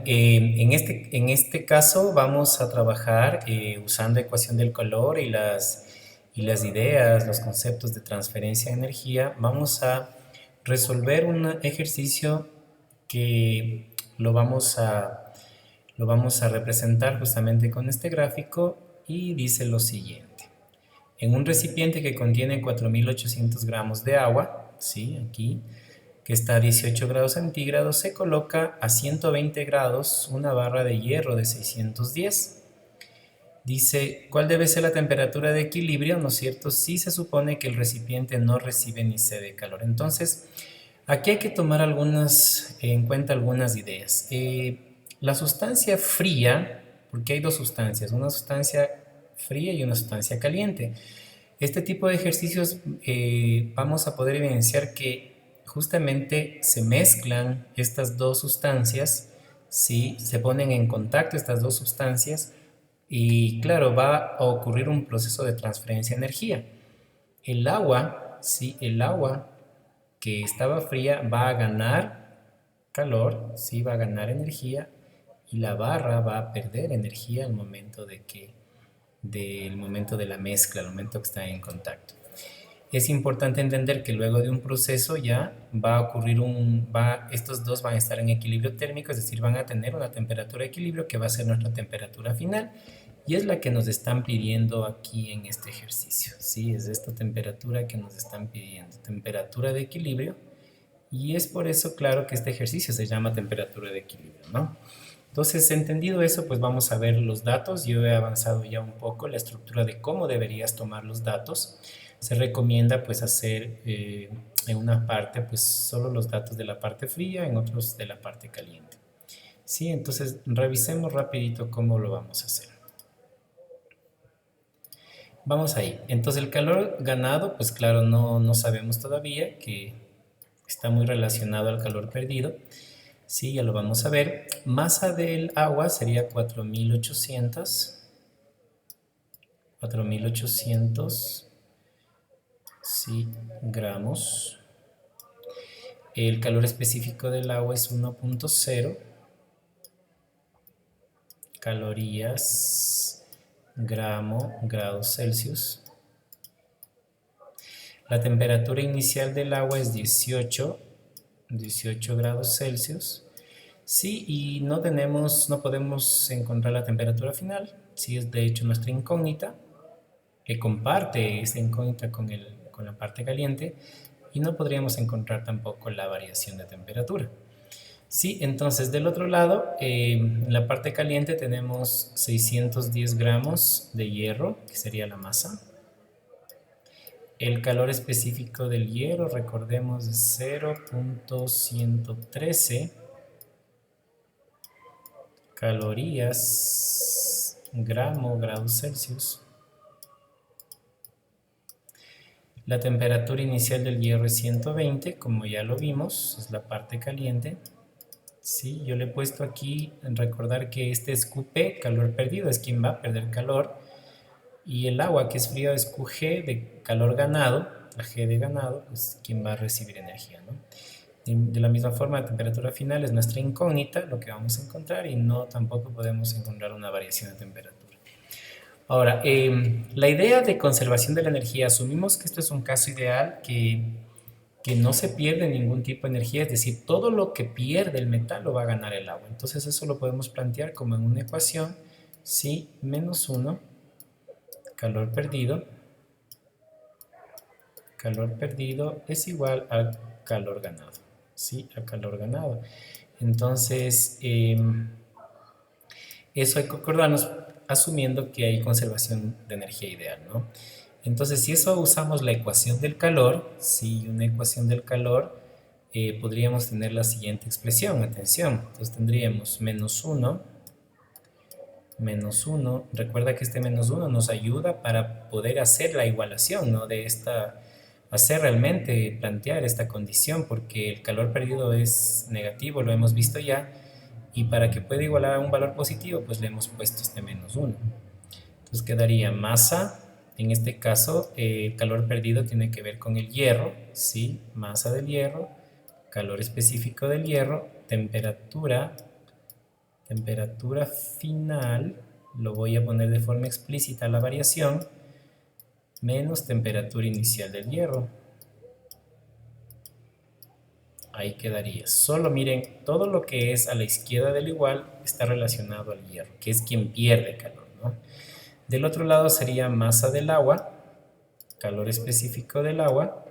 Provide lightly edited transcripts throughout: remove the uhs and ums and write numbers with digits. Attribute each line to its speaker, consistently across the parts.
Speaker 1: en este caso vamos a trabajar usando ecuación del calor y las ideas, los conceptos de transferencia de energía. Vamos a resolver un ejercicio que lo vamos a, lo vamos a representar justamente con este gráfico y dice lo siguiente. En un recipiente que contiene 4.800 gramos de agua, ¿sí? Aquí, que está a 18 grados centígrados, se coloca a 120 grados una barra de hierro de 610. Dice, ¿cuál debe ser la temperatura de equilibrio? ¿No es cierto? Si se supone que el recipiente no recibe ni cede calor. Entonces, aquí hay que tomar en cuenta algunas ideas. La sustancia fría, porque hay dos sustancias, una sustancia fría y una sustancia caliente. Este tipo de ejercicios vamos a poder evidenciar que justamente se mezclan estas dos sustancias, ¿sí? Se ponen en contacto estas dos sustancias y claro, va a ocurrir un proceso de transferencia de energía. El agua, ¿sí? El agua que estaba fría va a ganar calor, ¿sí? Va a ganar energía y la barra va a perder energía al momento del momento de la mezcla, al momento que está en contacto. Es importante entender que luego de un proceso ya va a ocurrir estos dos van a estar en equilibrio térmico, es decir, van a tener una temperatura de equilibrio que va a ser nuestra temperatura final y es la que nos están pidiendo aquí en este ejercicio, ¿sí? Es esta temperatura que nos están pidiendo, temperatura de equilibrio, y es por eso, claro, que este ejercicio se llama temperatura de equilibrio, ¿no? Entonces, entendido eso, pues vamos a ver los datos. Yo he avanzado ya un poco la estructura de cómo deberías tomar los datos. Se recomienda pues hacer en una parte pues solo los datos de la parte fría, en otros de la parte caliente. Sí, entonces revisemos rapidito cómo lo vamos a hacer. Vamos ahí. Entonces el calor ganado, pues claro, no sabemos todavía, que está muy relacionado al calor perdido. Sí, ya lo vamos a ver. Masa del agua sería 4.800 sí, gramos. El calor específico del agua es 1.0 calorías grados Celsius. La temperatura inicial del agua es 18 grados Celsius. Sí, y no podemos encontrar la temperatura final. Sí, es de hecho nuestra incógnita, que comparte esta incógnita con la parte caliente, y no podríamos encontrar tampoco la variación de temperatura. Sí, entonces del otro lado, en la parte caliente tenemos 610 gramos de hierro, que sería la masa. El calor específico del hierro, recordemos, es 0.113 calorías grados Celsius. La temperatura inicial del hierro es 120, como ya lo vimos, es la parte caliente. Sí, yo le he puesto aquí, en recordar que este es QP, calor perdido, es quien va a perder calor. Y el agua, que es frío, es QG, de calor ganado, la G de ganado, pues quien va a recibir energía, ¿no? De la misma forma, la temperatura final es nuestra incógnita, lo que vamos a encontrar, y no tampoco podemos encontrar una variación de temperatura. Ahora, la idea de conservación de la energía, asumimos que esto es un caso ideal que no se pierde ningún tipo de energía, es decir, todo lo que pierde el metal lo va a ganar el agua. Entonces eso lo podemos plantear como en una ecuación, ¿sí? Menos 1, calor perdido es igual al calor ganado, ¿sí? A calor ganado. Entonces, eso hay que acordarnos asumiendo que hay conservación de energía ideal, ¿no? Entonces, si eso usamos la ecuación del calor, si una ecuación del calor, podríamos tener la siguiente expresión, atención. Entonces tendríamos menos 1, recuerda que este menos 1 nos ayuda para poder hacer la igualación, ¿no? Hacer realmente, plantear esta condición, porque el calor perdido es negativo, lo hemos visto ya, y para que pueda igualar a un valor positivo, pues le hemos puesto este menos 1. Entonces quedaría masa, en este caso el calor perdido tiene que ver con el hierro, ¿sí? Masa del hierro, calor específico del hierro, temperatura temperatura final, lo voy a poner de forma explícita la variación, menos temperatura inicial del hierro. Ahí quedaría. Solo miren, todo lo que es a la izquierda del igual está relacionado al hierro, que es quien pierde calor, ¿no? Del otro lado sería masa del agua, calor específico del agua,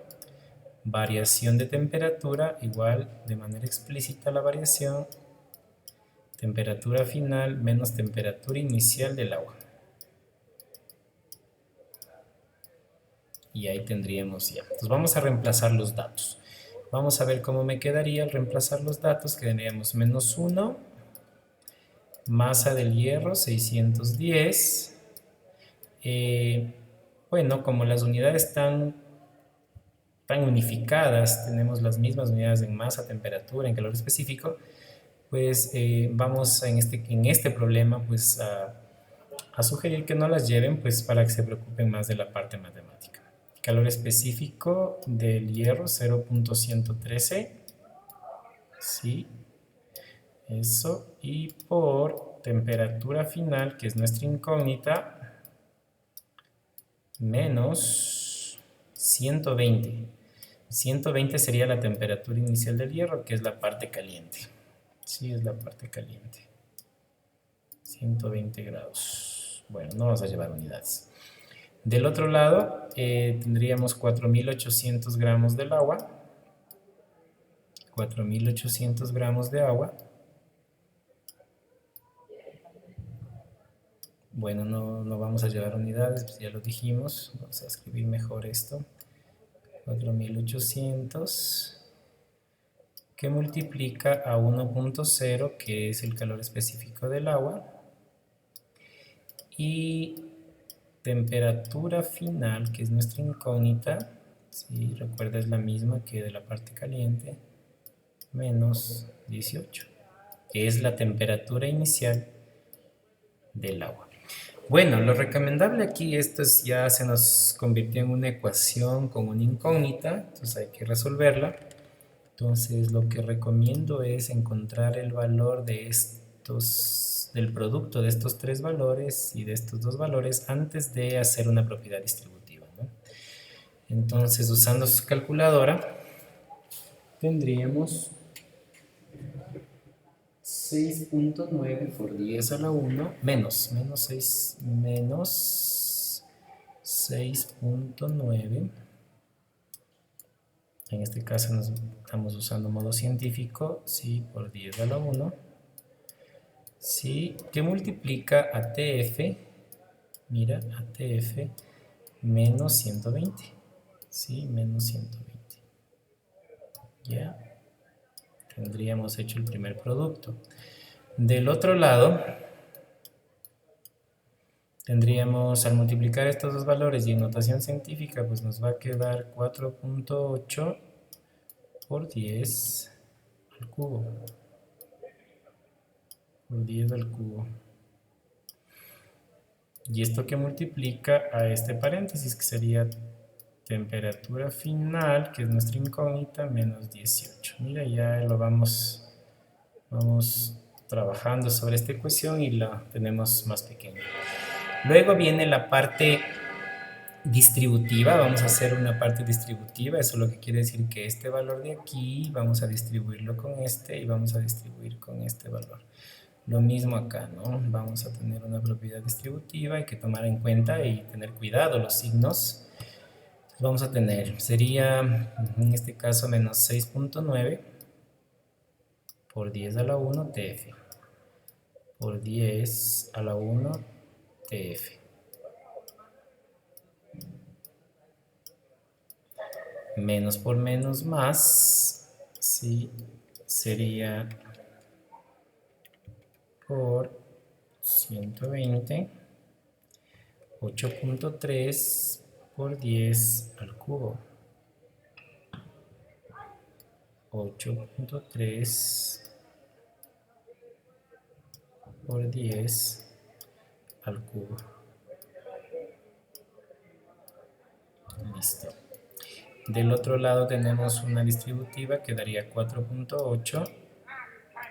Speaker 1: variación de temperatura, igual de manera explícita la variación, temperatura final menos temperatura inicial del agua. Y ahí tendríamos ya. Entonces vamos a reemplazar los datos. Vamos a ver cómo me quedaría al reemplazar los datos. Quedaríamos menos 1, masa del hierro 610. Bueno, como las unidades están tan unificadas, tenemos las mismas unidades en masa, temperatura, en calor específico, pues vamos en este problema pues a sugerir que no las lleven pues para que se preocupen más de la parte matemática. Calor específico del hierro 0.113, sí, eso, y por temperatura final, que es nuestra incógnita, menos 120. 120 sería la temperatura inicial del hierro, que es la parte caliente. Sí, es la parte caliente. 120 grados. Bueno, no vamos a llevar unidades. Del otro lado tendríamos 4.800 gramos del agua. 4.800 gramos de agua. Bueno, no vamos a llevar unidades, pues ya lo dijimos. Vamos a escribir mejor esto. 4.800 que multiplica a 1.0, que es el calor específico del agua. Y temperatura final, que es nuestra incógnita, ¿sí? Recuerda, es la misma que de la parte caliente, menos 18, que es la temperatura inicial del agua. Bueno, lo recomendable aquí, ya se nos convirtió en una ecuación con una incógnita, entonces hay que resolverla. Entonces lo que recomiendo es encontrar el valor del producto de estos tres valores y de estos dos valores antes de hacer una propiedad distributiva, ¿no? Entonces, usando su calculadora, tendríamos 6.9 por 10 a la 1 menos 6.9. En este caso estamos usando modo científico, sí, por 10 a la 1. Sí, que multiplica a TF, mira, a TF menos 120, sí, menos 120. Ya, tendríamos hecho el primer producto. Del otro lado, tendríamos, al multiplicar estos dos valores y en notación científica, pues nos va a quedar 4.8 por 10 al cubo. Por 10 al cubo. Y esto que multiplica a este paréntesis, que sería temperatura final, que es nuestra incógnita, menos 18. Mira, ya lo vamos trabajando sobre esta ecuación y la tenemos más pequeña. Luego viene la parte distributiva. Vamos a hacer una parte distributiva. Eso lo que quiere decir que este valor de aquí vamos a distribuirlo con este y vamos a distribuir con este valor. Lo mismo acá, ¿no? Vamos a tener una propiedad distributiva, hay que tomar en cuenta y tener cuidado los signos. Entonces vamos a tener, sería en este caso menos 6.9 por 10 a la 1 TF por 10 a la 1 TF. Menos por menos más, sí, sería por 120, 8.3 por 10 al cubo. 8.3 por 10 al cubo. Listo. Del otro lado tenemos una distributiva que daría 4.8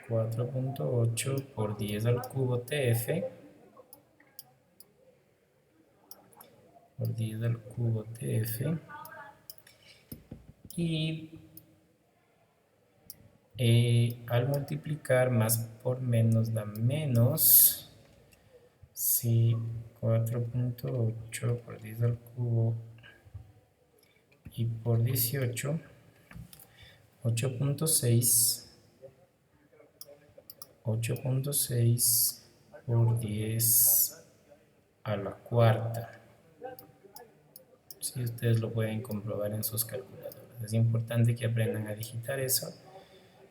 Speaker 1: 4.8 por 10 al cubo TF por 10 al cubo TF y al multiplicar más por menos da menos, si 4.8 por 10 al cubo y por 18, 8.6 por 10 a la cuarta. Si ustedes lo pueden comprobar en sus calculadoras. Es importante que aprendan a digitar eso.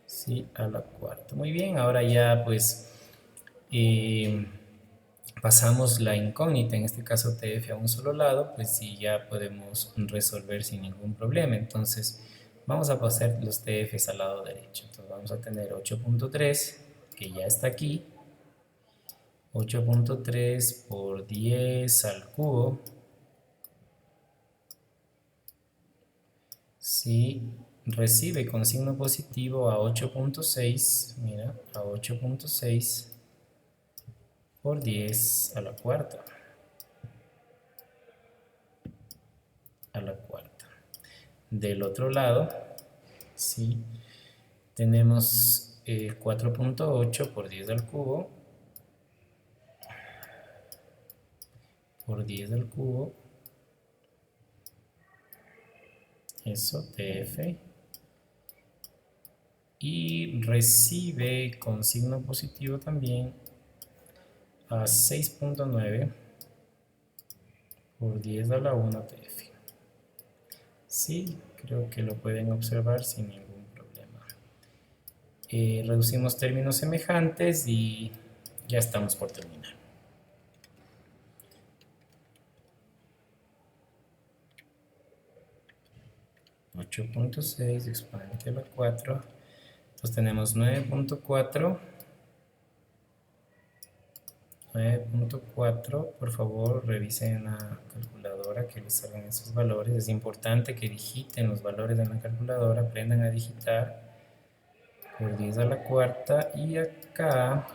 Speaker 1: Sí, a la cuarta. Muy bien, ahora ya pues pasamos la incógnita, en este caso TF a un solo lado, pues sí ya podemos resolver sin ningún problema. Entonces vamos a pasar los TFs al lado derecho. Entonces vamos a tener 8.3, que ya está aquí. 8.3 por 10 al cubo. Si recibe con signo positivo a 8.6, mira, a 8.6 por 10 a la cuarta. A la cuarta. Del otro lado, sí, tenemos 4.8 por 10 al cubo por 10 al cubo, eso, TF, y recibe con signo positivo también a 6.9 por 10 a la 1 TF. Sí, creo que lo pueden observar sin ningún problema. Reducimos términos semejantes y ya estamos por terminar. 8.6 exponente a la 4. Entonces tenemos 9.4. 9.4, por favor revisen en la calculadora que les salgan esos valores. Es importante que digiten los valores en la calculadora, aprendan a digitar por 10 a la cuarta y acá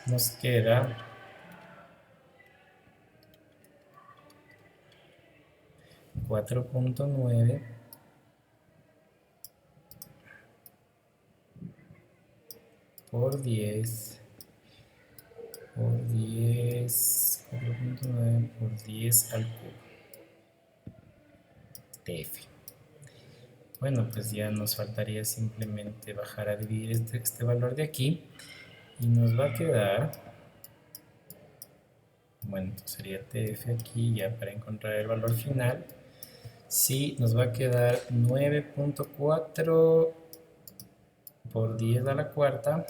Speaker 1: nos queda 4.9 por 10 por 10, 4.9 por 10 al cubo TF. Bueno, pues ya nos faltaría simplemente bajar a dividir este valor de aquí y nos va a quedar, bueno, sería TF aquí ya para encontrar el valor final. Sí, nos va a quedar 9.4 por 10 a la cuarta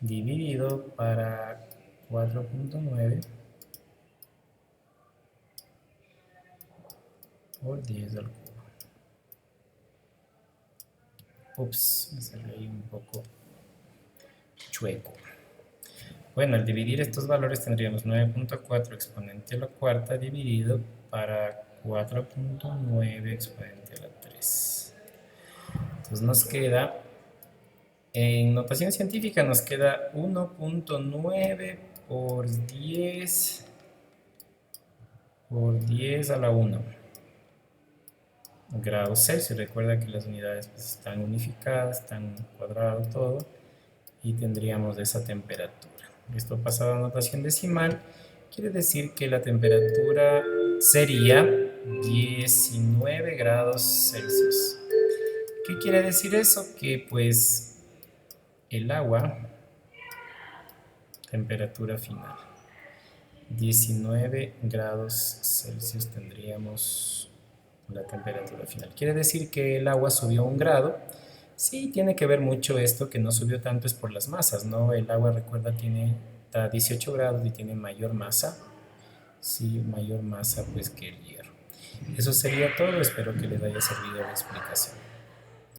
Speaker 1: dividido para 4.9 por 10 al cubo. Ups, me salió ahí un poco chueco. Bueno, al dividir estos valores tendríamos 9.4 exponente a la cuarta dividido para 4.9 exponente a la 3. Entonces nos queda, en notación científica nos queda 1.9 por 10 a la 1 grados Celsius. Recuerda que las unidades pues, están unificadas, están cuadrado todo y tendríamos esa temperatura. Esto pasado a notación decimal quiere decir que la temperatura sería 19 grados Celsius. ¿Qué quiere decir eso? Que pues el agua, temperatura final, 19 grados Celsius tendríamos la temperatura final. Quiere decir que el agua subió 1 grado. Sí, tiene que ver mucho esto, que no subió tanto es por las masas, ¿no? El agua, recuerda, está a 18 grados y tiene mayor masa. Sí, mayor masa pues que el hierro. Eso sería todo, espero que les haya servido la explicación.